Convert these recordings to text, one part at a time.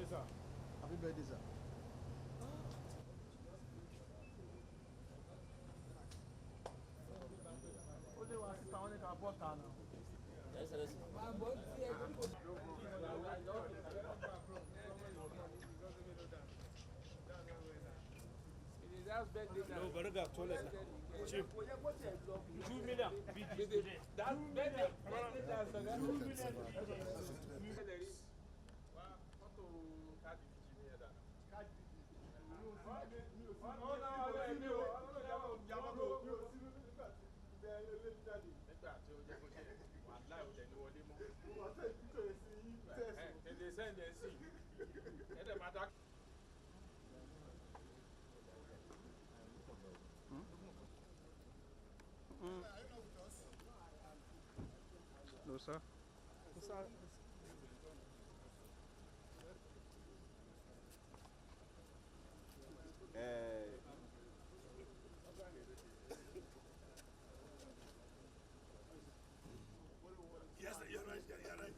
sir. Happy birthday, sir. No, but I got toilet. Cheap. 2 million. That's better. 2 million. No, sir. Yes, you're right. You're right.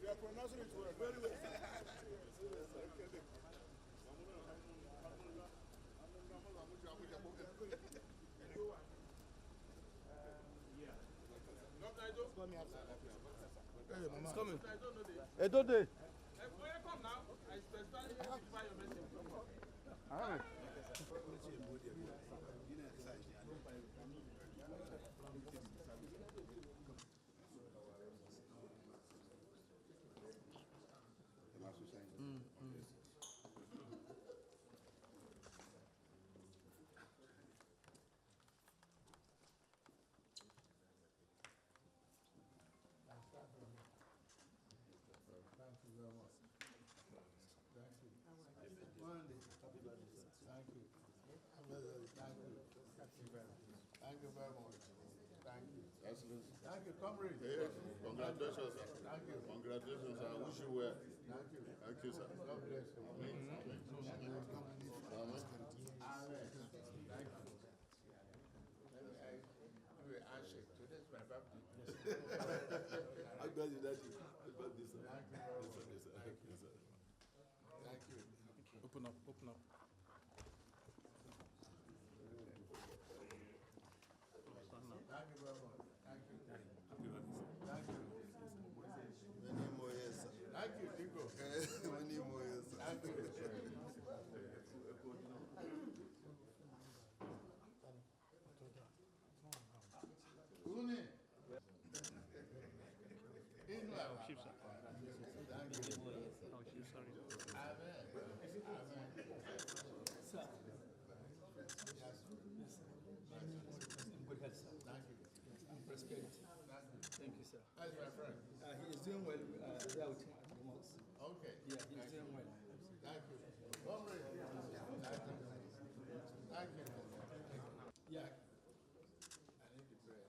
You are pronouncing it well. Very well. It's coming. Edode. Come now. I specifically notify your message. Thank you very much. Thank you. Thank you, comrade. Yes, congratulations, sir. Thank you. Congratulations, sir. I wish you well. Thank you. Thank you, sir. God bless you. Amen. Amen. Amen. Thank you. Let me ask you. Today's my birthday. I got you, Daddy. I got this, sir. Thank you very much. Yes, sir. Thank you. Yes, sir. Thank you. Open up. Open up. Thank you very much. Thank you. Happy birthday, sir. Thank you. Many more years, sir. Thank you, Tigo. Many more years, sir. Thank you. Uni. Inwa. Chief, sir. Thank you. Oh, chief, sorry. Amen. Amen. Sir. Yes. Good health, sir. Thank you. And prosperity. Thank you. Thank you, sir. How's my friend? He is doing well there with him at the mosque. Okay. Yeah, he is doing well. Thank you. Comrade. Thank you. Thank you. Yeah. I need the prayer.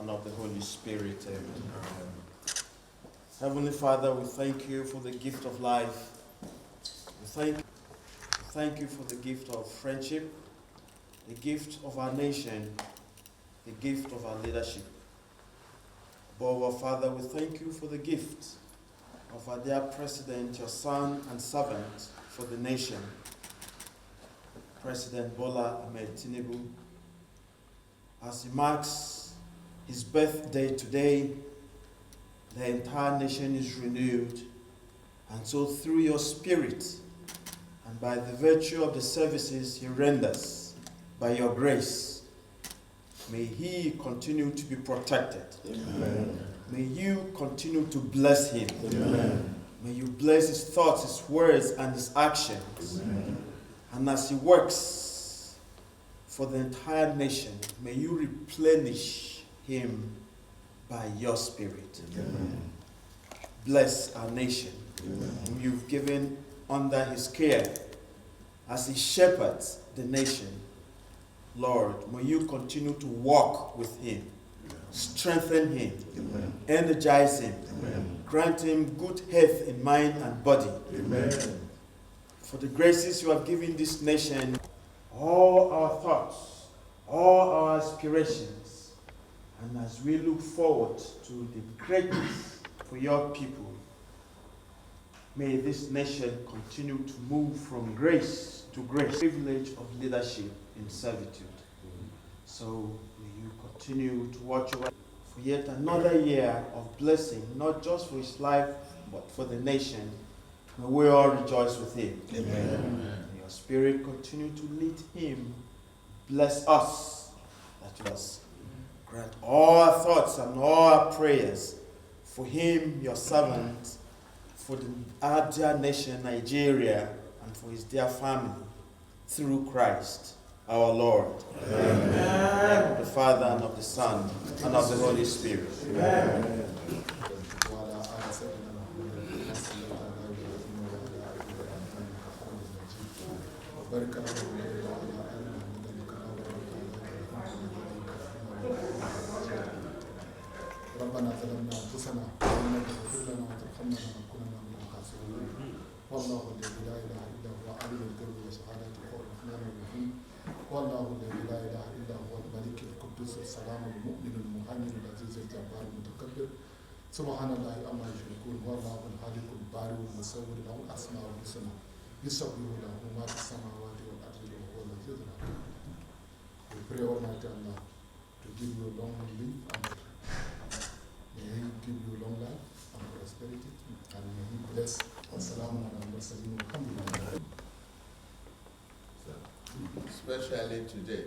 And of the Holy Spirit. Amen. Heavenly Father, we thank you for the gift of life. We thank you for the gift of friendship, the gift of our nation, the gift of our leadership. Above all, Father, we thank you for the gift of our dear President, your son and servant for the nation. President Bola Ahmed Tinubu. As he marks his birthday today, the entire nation is renewed. And so through your spirit and by the virtue of the services he renders, by your grace, may he continue to be protected. Amen. May you continue to bless him. Amen. May you bless his thoughts, his words, and his actions. Amen. And as he works for the entire nation, may you replenish him by your spirit. Amen. Bless our nation, Amen. whom you've given under his care as he shepherds the nation. Lord, may you continue to walk with him, strengthen him, Amen. energize him, Amen. grant him good health in mind and body. Amen. For the graces you have given this nation, all our thoughts, all our aspirations, and as we look forward to the greatness for your people, may this nation continue to move from grace to grace, privilege of leadership in servitude. So may you continue to watch over for yet another year of blessing, not just for his life, but for the nation. May we all rejoice with him. Amen. May your spirit continue to lead him. Bless us, that us grant all our thoughts and all our prayers for him, your servant, for our dear nation, Nigeria, and for his dear family, through Christ, our Lord. Amen. In the name of the Father, and of the Son, and of the Holy Spirit. Amen. ربنا ظلمنا انفسنا وان لم تغفر لنا وترحمنا لنكونن من الخاسرين والله الذي لا اله الا هو عالم الغيب والشهاده هو الرحمن الرحيم والله الذي لا اله الا هو الملك القدوس السلام المؤمن المهيمن العزيز الجبار المتكبر سبحان الله عما يشركون والله الخالق البارئ المصور له الاسماء الحسنى يسبح له ما في السماوات والارض وهو العزيز الحكيم. We pray Almighty Allah to give you long life and may He give you long life and prosperity, and may He bless. Wassalamu alaikum warahmatullahi. Especially today.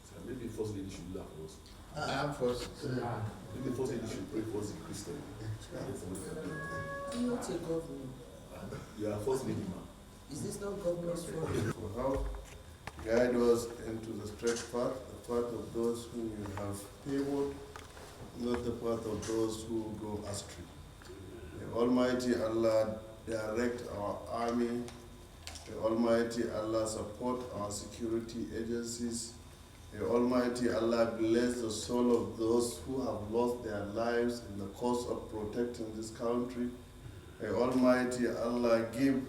So maybe First Lady should laugh first. I am first. Maybe First Lady should pray first in Christian. I'm not a governor. You are First Lady, man. Is this not governor's fault? For how guide us into the straight path, the path of those whom you have favored, not the path of those who go astray. May Almighty Allah direct our army. May Almighty Allah support our security agencies. May Almighty Allah bless the soul of those who have lost their lives in the cause of protecting this country. May Almighty Allah give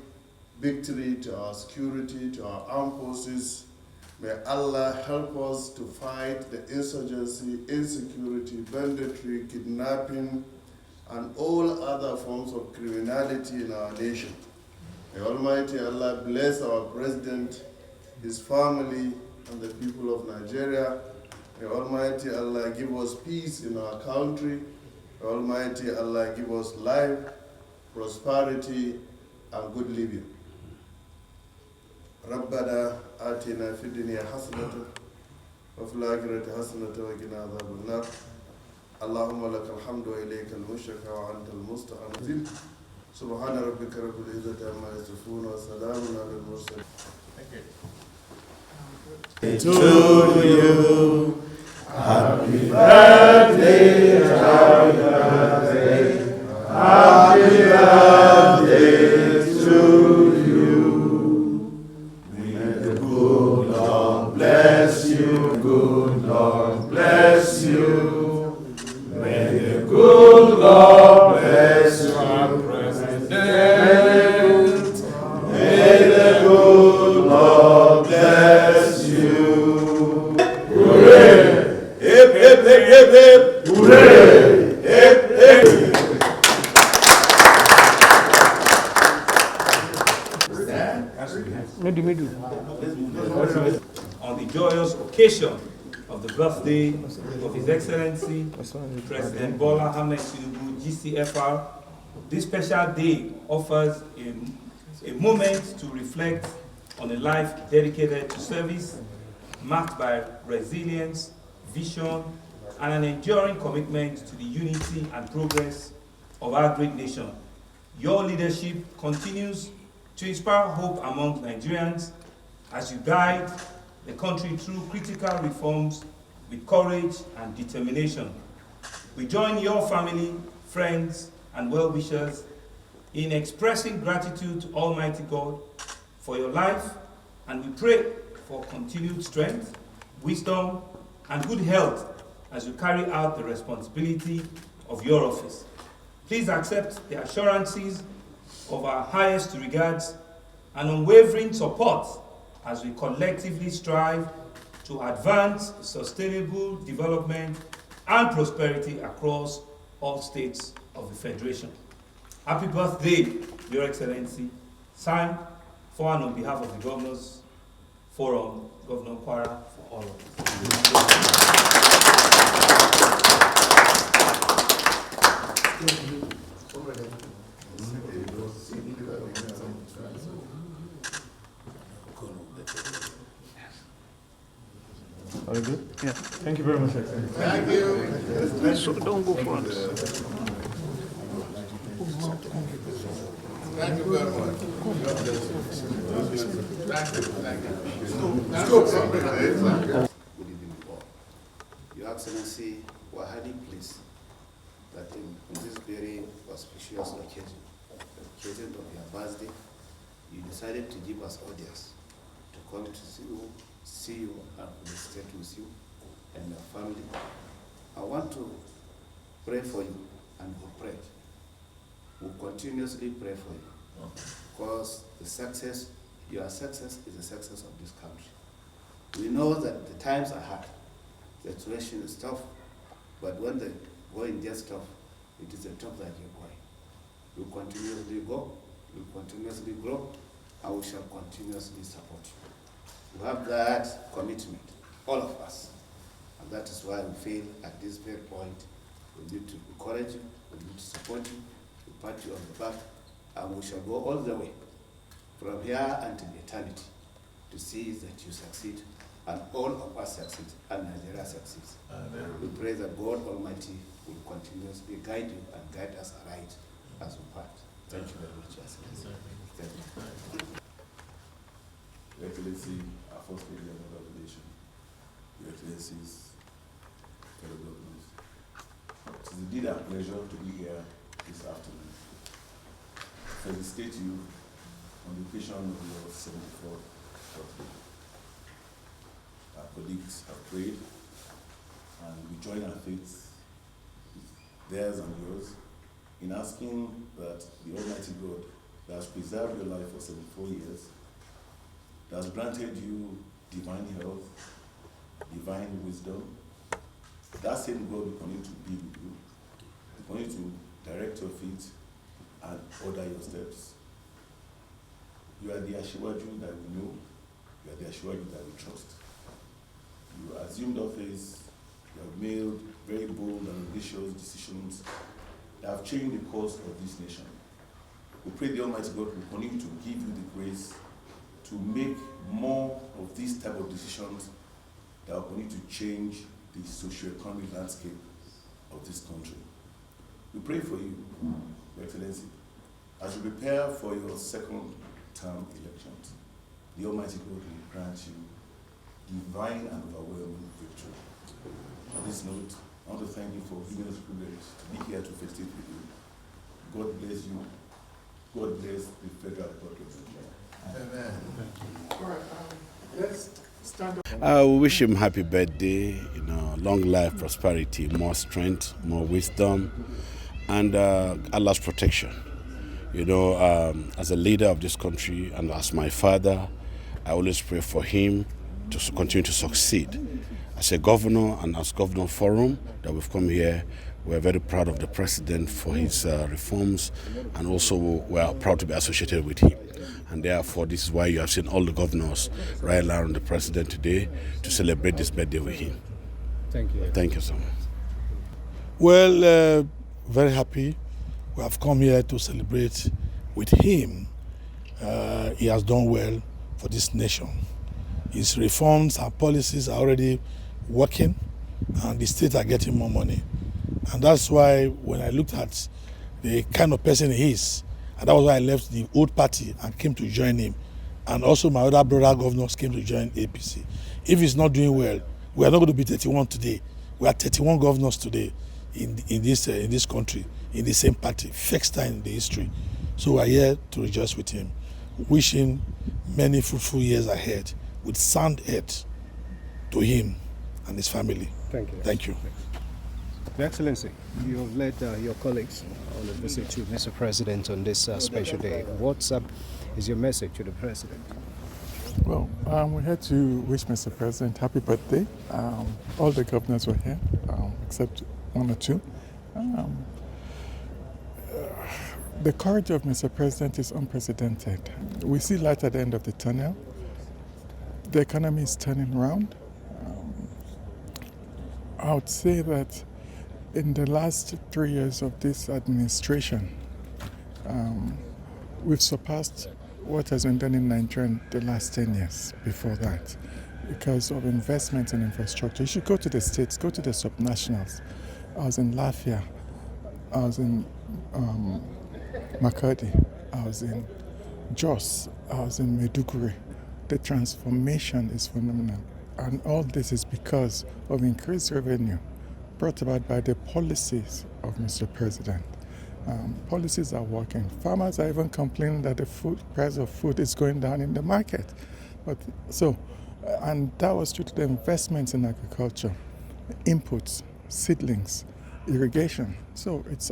victory to our security, to our armed forces. May Allah help us to fight the insurgency, insecurity, banditry, kidnapping, and all other forms of criminality in our nation. May Almighty Allah bless our President, his family, and the people of Nigeria. May Almighty Allah give us peace in our country. May Almighty Allah give us life, prosperity, and good living. ربنا آتنا في الدنيا حسنة وفي الآخرة حسنة وقنا عذاب النار اللهم لك الحمد وإليك المشتكى وأنت المستعان سبحان ربك رب العزة عما يصفون وسلام على المرسلين. To you, happy birthday, happy birthday, happy birthday to you. May the good Lord bless you, good Lord bless you. May the good Lord bless you, President. May the good Lord bless you. Hooray! Hip, hip, hip, hip, On the joyous occasion of the birthday of His Excellency President Bola Ahmed Tinubu, GCFR, this special day offers a moment to reflect on a life dedicated to service, marked by resilience, vision, and an enduring commitment to the unity and progress of our great nation. Your leadership continues to inspire hope among Nigerians as you guide the country through critical reforms with courage and determination. We join your family, friends, and well-wishers in expressing gratitude to Almighty God for your life, and we pray for continued strength, wisdom, and good health as you carry out the responsibility of your office. Please accept the assurances of our highest regards and unwavering support as we collectively strive to advance sustainable development and prosperity across all states of the Federation. Happy birthday, Your Excellency. Signed for and on behalf of the Governors Forum, Governor Kwara, for all of us. Are you good? Yeah. Thank you very much, Excellency. Thank you. So don't go front. Thank you very much. Thank you. Thank you. Good evening all. Your Excellency, we are highly pleased that on this very auspicious occasion, the occasion of your birthday, you decided to give us audience to come to see you and stay with you and your family. I want to pray for you, and we pray. We'll continuously pray for you, because your success is the success of this country. We know that the times are hard, the situation is tough, but when the going gets tough, it is the tough that you're going. You continuously go, you continuously grow, and we shall continuously support you. We have that commitment, all of us, and that is why we feel at this very point we need to encourage you, we need to support you, to pat you on the back, and we shall go all the way from here until eternity to see that you succeed and all of us succeed and Nigeria succeeds. Amen. We pray that God Almighty will continuously guide you and guide us aright as we part. Thank you very much. Thank you. Your Excellency, our First Lady of the Relation, Your Excellencies, fellow governors, it is indeed a pleasure to be here this afternoon to felicitate you on the occasion of your 74th birthday. Our colleagues have prayed, and we join our faith with theirs and yours in asking that the Almighty God that has preserved your life for 74 years, that has granted you divine health, divine wisdom, that same God will continue to be with you, will continue to direct your feet and order your steps. You are the Ashiwaju that we know, you are the Ashiwaju that we trust. You assumed office, you have made very bold and ambitious decisions that have changed the course of this nation. We pray the Almighty God will continue to give you the grace to make more of these type of decisions that will continue to change the socio-economic landscape of this country. We pray for you, Your Excellency, as you prepare for your second term elections. The Almighty God will grant you divine and overwhelming victory. On this note, I want to thank you for giving us the privilege to be here to felicitate with you. God bless you. God bless the Federal Republic of Nigeria. Amen. All right, let's stand up. We wish him happy birthday, long life, prosperity, more strength, more wisdom, and Allah's protection. As a leader of this country and as my father, I always pray for him to continue to succeed. As a governor and as Governor Forum that we've come here, we're very proud of the president for his reforms, and also we are proud to be associated with him. And therefore, this is why you have seen all the governors right around the president today to celebrate this birthday with him. Thank you. Thank you so much. Well, very happy. We have come here to celebrate with him. He has done well for this nation. His reforms and policies are already working, and the states are getting more money. And that's why when I looked at the kind of person he is, and that was why I left the old party and came to join him. And also my other brother governors came to join APC. If he's not doing well, we are not going to be 31 today. We are 31 governors today in this country, in the same party, first time in the history. So we are here to rejoice with him, wishing many fruitful years ahead with sound health to him and his family. Thank you. Thank you. Your Excellency, you have led your colleagues on a visit to Mr. President on this special day. What is your message to the President? Well, we're here to wish Mr. President happy birthday. All the governors were here, except one or two. The courage of Mr. President is unprecedented. We see light at the end of the tunnel. The economy is turning around. I would say that in the last 3 years of this administration, we've surpassed what has been done in Nigeria in the last 10 years before that because of investment in infrastructure. You should go to the states, go to the subnationals. I was in Lafia, I was in Makadi, I was in Jos, I was in Maiduguri. The transformation is phenomenal. And all this is because of increased revenue brought about by the policies of Mr. President. Policies are working. Farmers are even complaining that the price of food is going down in the market. And that was due to the investments in agriculture, inputs, seedlings, irrigation. So it's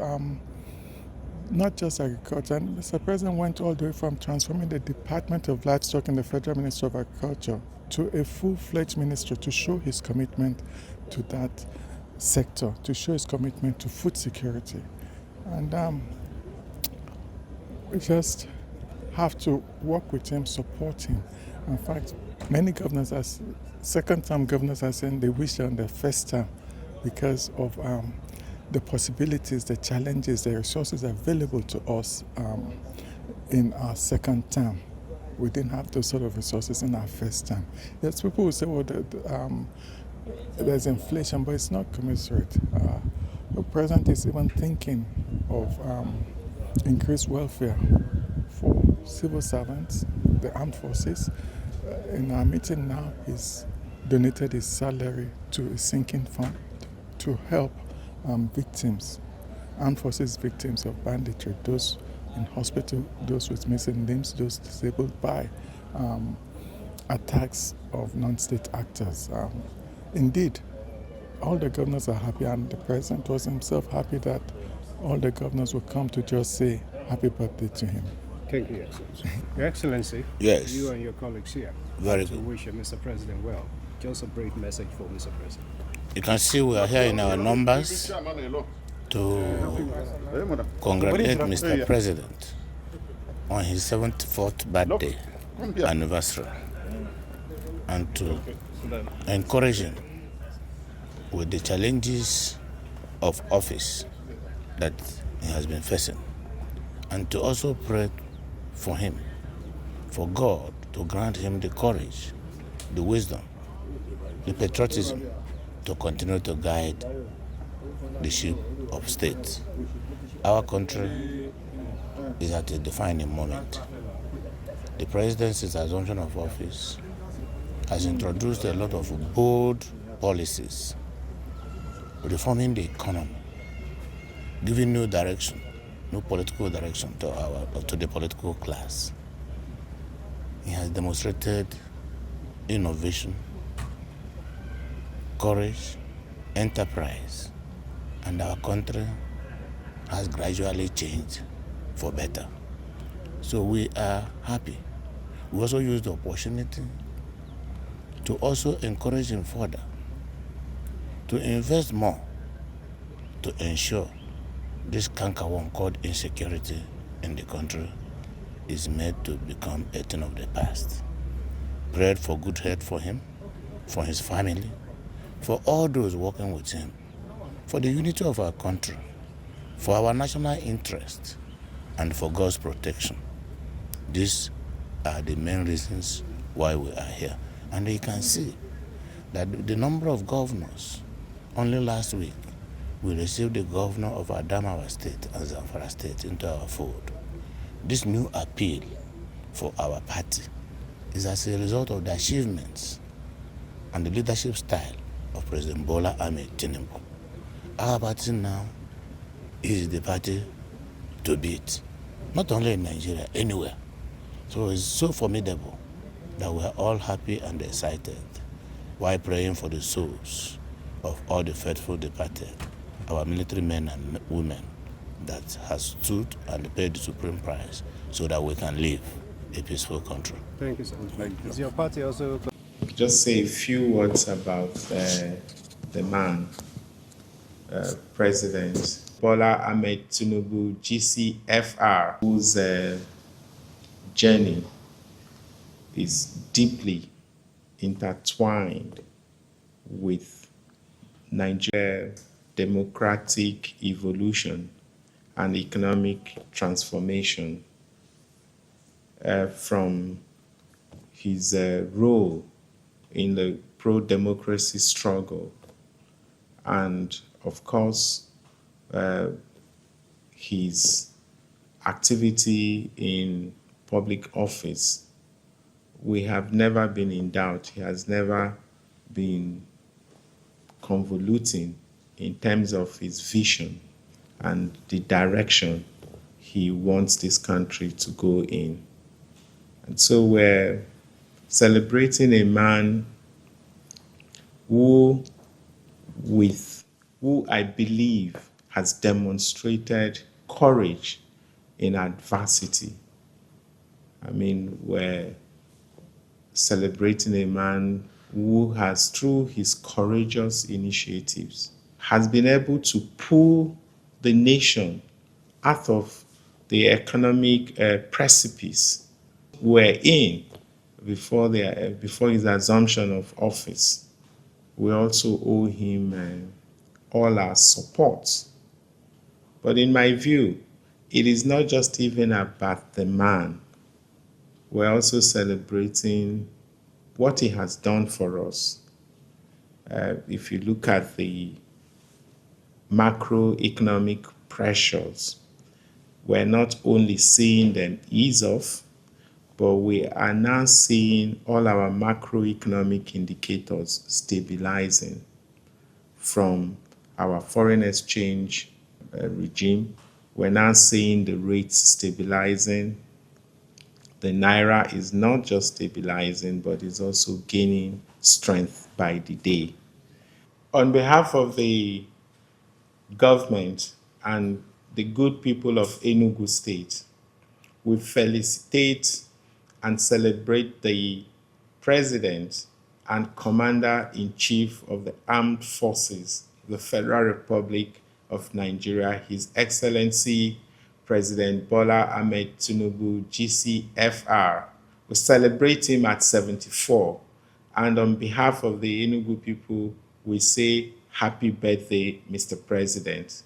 not just agriculture. And Mr. President went all the way from transforming the Department of Livestock in the Federal Ministry of Agriculture to a full-fledged ministry to show his commitment to that sector, to show his commitment to food security. And we just have to work with him, support him. In fact, many governors, second-term governors, are saying they wish they're on their first term because of the possibilities, the challenges, the resources available to us in our second term. We didn't have those sort of resources in our first term. Yes, people will say, well, there's inflation, but it's not commensurate. The president is even thinking of increased welfare for civil servants, the armed forces. In our meeting now, he's donated his salary to a sinking fund to help victims, armed forces victims of banditry, those in hospital, those with missing limbs, those disabled by attacks of non-state actors. Indeed, all the governors are happy, and the president was himself happy that all the governors would come to just say happy birthday to him. Thank you, Excellency. Your Excellency, Yes. you and your colleagues here Very to good. wish Mr. President well. Just a brief message for Mr. President. You can see we are here in our numbers to congratulate Mr. President on his 74th birthday anniversary and to encourage him with the challenges of office that he has been facing, and to also pray for him, for God to grant him the courage, the wisdom, the patriotism to continue to guide the ship of state. Our country is at a defining moment. The presidency's assumption of office has introduced a lot of bold policies, reforming the economy, giving new direction, new political direction to the political class. He has demonstrated innovation, courage, enterprise, and our country has gradually changed for better. So we are happy. We also use the opportunity to also encourage him further, to invest more, to ensure this cankerworm called insecurity in the country is made to become a thing of the past. Prayed for good health for him, for his family, for all those working with him, for the unity of our country, for our national interest, and for God's protection. These are the main reasons why we are here. And you can see that the number of governors, only last week, we received the governor of Adamawa State and Zamfara State into our fold. This new appeal for our party is as a result of the achievements and the leadership style of President Bola Ahmed Tinubu. Our party now is the party to beat, not only in Nigeria, anywhere. So it's so formidable that we are all happy and excited while praying for the souls of all the faithful departed, our military men and women that has stood and paid the supreme price so that we can live a peaceful country. Thank you so much. Is your party also... Just say a few words about the man, President Bola Ahmed Tinubu, GCFR, whose journey is deeply intertwined with Nigeria's democratic evolution and economic transformation, from his role in the pro-democracy struggle, and of course his activity in public office. We have never been in doubt. He has never been convoluting in terms of his vision and the direction he wants this country to go in. And so we're celebrating a man who I believe has demonstrated courage in adversity. I mean, we're celebrating a man who has, through his courageous initiatives, has been able to pull the nation out of the economic precipice we're in before his assumption of office. We also owe him all our support. But in my view, it is not just even about the man. We're also celebrating what he has done for us. If you look at the macroeconomic pressures, we're not only seeing them ease off, but we are now seeing all our macroeconomic indicators stabilizing, from our foreign exchange regime. We're now seeing the rates stabilizing. The Naira is not just stabilizing, but is also gaining strength by the day. On behalf of the government and the good people of Enugu State, we felicitate and celebrate the President and Commander-in-Chief of the Armed Forces, the Federal Republic of Nigeria, His Excellency President Bola Ahmed Tinubu, GCFR. We celebrate him at 74. And on behalf of the Enugu people, we say happy birthday, Mr. President.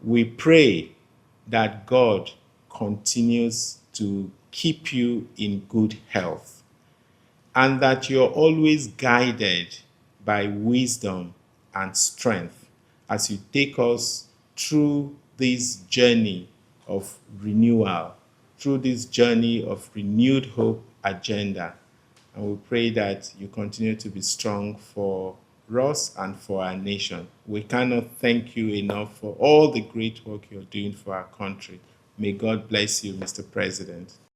We pray that God continues to keep you in good health, and that you're always guided by wisdom and strength as you take us through this journey of renewal, through this journey of renewed hope agenda. And we pray that you continue to be strong for us and for our nation. We cannot thank you enough for all the great work you're doing for our country. May God bless you, Mr. President.